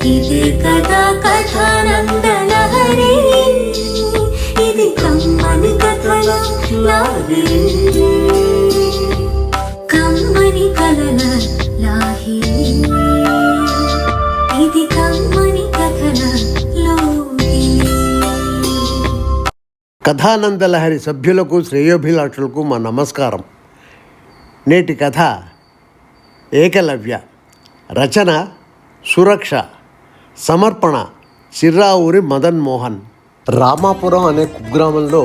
ఇదే కదా కథానందలహరి, ఇది కమ్మని కథల లాహిరి, కమ్మని కలల లాహిరి, ఇది కమ్మని కథల లోహిరి. కథానందలహరి సభ్యులకు శ్రేయోభిలాషులకు మా నమస్కారం. నేటి కథ ఏకలవ్య. రచన సురక్ష. సమర్పణ చిర్రావూరి మదన్ మోహన్. రామాపురం అనే కుగ్రామంలో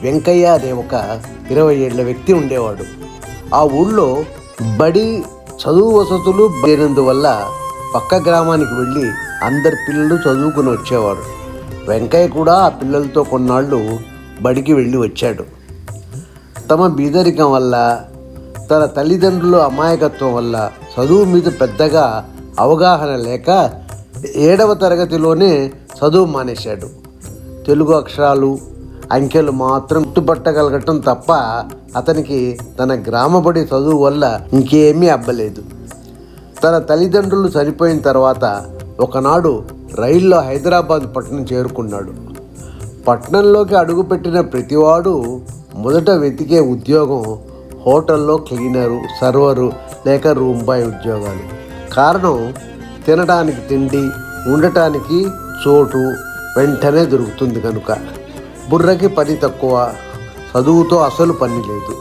వెంకయ్య అనే ఒక 20 ఏళ్ల వ్యక్తి ఉండేవాడు. ఆ ఊళ్ళో బడి చదువు వసతులు లేనందువల్ల పక్క గ్రామానికి వెళ్ళి అందరి పిల్లలు చదువుకుని వచ్చేవారు. వెంకయ్య కూడా ఆ పిల్లలతో కొన్నాళ్ళు బడికి వెళ్ళి వచ్చాడు. తమ బీదరికం వల్ల, తన తల్లిదండ్రుల అమాయకత్వం వల్ల చదువు మీద పెద్దగా అవగాహన లేక 7వ తరగతిలోనే చదువు మానేశాడు. తెలుగు అక్షరాలు, అంకెలు మాత్రం గుర్తుపట్టగలగటం తప్ప అతనికి తన గ్రామబడి చదువు వల్ల ఇంకేమీ అబ్బలేదు. తన తల్లిదండ్రులు చనిపోయిన తర్వాత ఒకనాడు రైల్లో హైదరాబాద్ పట్టణం చేరుకున్నాడు. పట్టణంలోకి అడుగుపెట్టిన ప్రతివాడు మొదట వెతికే ఉద్యోగం హోటల్లో క్లీనరు, సర్వరు లేక రూమ్ బాయ్ ఉద్యోగాలు. కారణం, తినడానికి తిండి, ఉండటానికి చోటు వెంటనే దొరుకుతుంది కనుక. బుర్రకి పని తక్కువ, చదువుతో అసలు పని లేదు.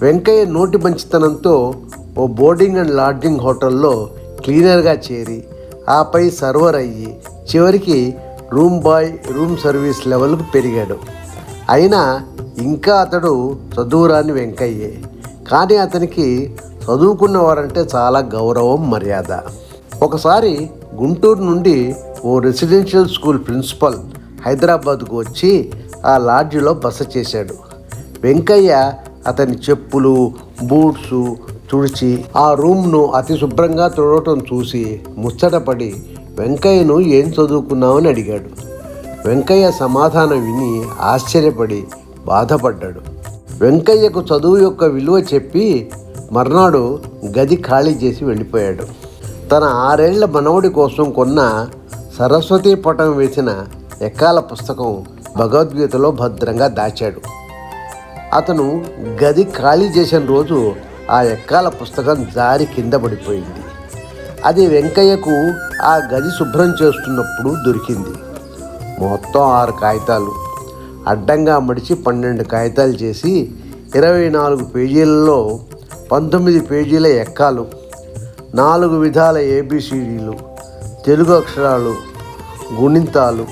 వెంకయ్య నోటి మంచితనంతో ఓ బోర్డింగ్ అండ్ లాడ్జింగ్ హోటల్లో క్లీనర్గా చేరి, ఆపై సర్వర్ అయ్యి, చివరికి రూమ్ బాయ్, రూమ్ సర్వీస్ లెవెల్కు పెరిగాడు. అయినా ఇంకా అతడు చదువురాని వెంకయ్యే. కానీ అతనికి చదువుకున్నవారంటే చాలా గౌరవం, మర్యాద. ఒకసారి గుంటూరు నుండి ఓ రెసిడెన్షియల్ స్కూల్ ప్రిన్సిపల్ హైదరాబాద్కు వచ్చి ఆ లాడ్జిలో బస చేశాడు. వెంకయ్య అతని చెప్పులు, బూట్సు తుడిచి ఆ రూమ్ను అతి శుభ్రంగా తుడవటం చూసి ముచ్చటపడి వెంకయ్యను ఏం చదువుకున్నావని అడిగాడు. వెంకయ్య సమాధానం విని ఆశ్చర్యపడి బాధపడ్డాడు. వెంకయ్యకు చదువు యొక్క విలువ చెప్పి మర్నాడు గది ఖాళీ చేసి వెళ్ళిపోయాడు. తన 6 ఏళ్ల మనవడి కోసం కొన్న సరస్వతీ పటం వేసిన ఎక్కాల పుస్తకం భగవద్గీతలో భద్రంగా దాచాడు. అతను గది ఖాళీ చేసిన రోజు ఆ ఎక్కాల పుస్తకం జారి కింద పడిపోయింది. అది వెంకయ్యకు ఆ గది శుభ్రం చేస్తున్నప్పుడు దొరికింది. మొత్తం 6 కాగితాలు అడ్డంగా మడిచి 12 కాగితాలు చేసి 24 పేజీలలో 19 పేజీల ఎక్కాలు, 4 విధాల ABCDలు, తెలుగు అక్షరాలు, గుణింతాలు,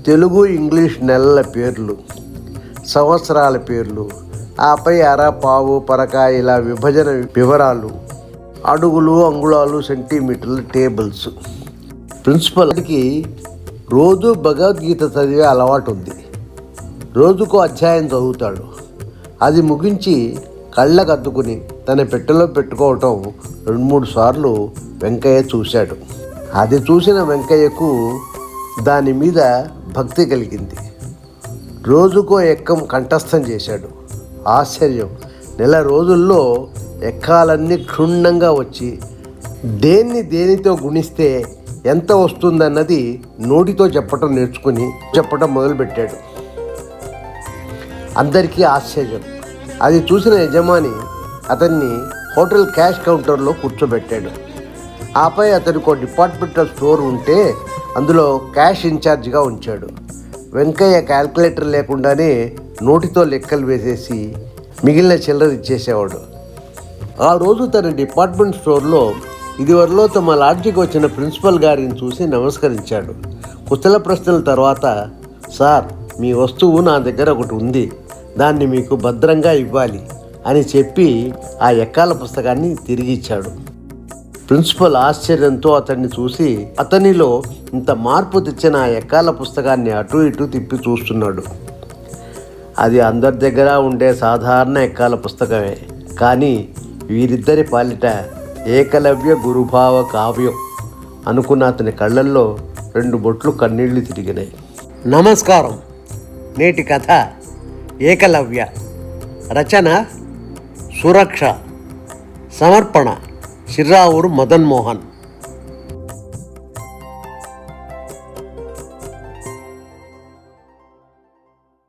తెలుగు ఇంగ్లీష్ నెలల పేర్లు, సంవత్సరాల పేర్లు, ఆపై అర, పావు, పరక ఇలా విభజన వివరాలు, అడుగులు, అంగుళాలు, సెంటీమీటర్ల టేబుల్స్. ప్రిన్సిపల్కి రోజు భగవద్గీత చదివే అలవాటు ఉంది. రోజుకో అధ్యాయం చదువుతాడు. అది ముగించి కళ్ళకు అద్దుకుని తన పెట్టెలో పెట్టుకోవటం 2-3 సార్లు వెంకయ్య చూశాడు. అది చూసిన వెంకయ్యకు దాని మీద భక్తి కలిగింది. రోజుకో ఎక్కం కంఠస్థం చేశాడు. ఆశ్చర్యం, నెల రోజుల్లో ఎక్కాలన్నీ క్షుణ్ణంగా వచ్చి దేనితో గుణిస్తే ఎంత వస్తుందన్నది నోటితో చెప్పటం మొదలుపెట్టాడు. అందరికీ ఆశ్చర్యం. అది చూసిన యజమాని అతన్ని హోటల్ క్యాష్ కౌంటర్లో కూర్చోబెట్టాడు. ఆపై అతనికి డిపార్ట్మెంటల్ స్టోర్ ఉంటే అందులో క్యాష్ ఇన్ఛార్జిగా ఉంచాడు. వెంకయ్య క్యాల్కులేటర్ లేకుండానే నోటితో లెక్కలు వేసేసి మిగిలిన చిల్లర ఇచ్చేసేవాడు. ఆ రోజు తన డిపార్ట్మెంట్ స్టోర్లో ఇదివరలో తమ లాడ్జికి వచ్చిన ప్రిన్సిపల్ గారిని చూసి నమస్కరించాడు. కుశల ప్రశ్నల తర్వాత, సార్, మీ వస్తువు నా దగ్గర ఒకటి ఉంది, దాన్ని మీకు భద్రంగా ఇవ్వాలి అని చెప్పి ఆ ఎక్కాల పుస్తకాన్ని తిరిగి ఇచ్చాడు. ప్రిన్సిపల్ ఆశ్చర్యంతో అతన్ని చూసి అతనిలో ఇంత మార్పు తెచ్చిన ఆ ఎక్కాల పుస్తకాన్ని అటు ఇటు తిప్పి చూస్తున్నాడు. అది అందరి దగ్గర ఉండే సాధారణ ఎక్కాల పుస్తకమే. కానీ వీరిద్దరి పాలిట ఏకలవ్య గురుభావ కావ్యం అనుకున్న అతని కళ్ళల్లో 2 బొట్లు కన్నీళ్లు తిరిగినాయి. నమస్కారం. నేటి కథ ఏకలవ్య. రచన సురక్ష. సమర్పణ చిర్రావూరు మదన్ మోహన్.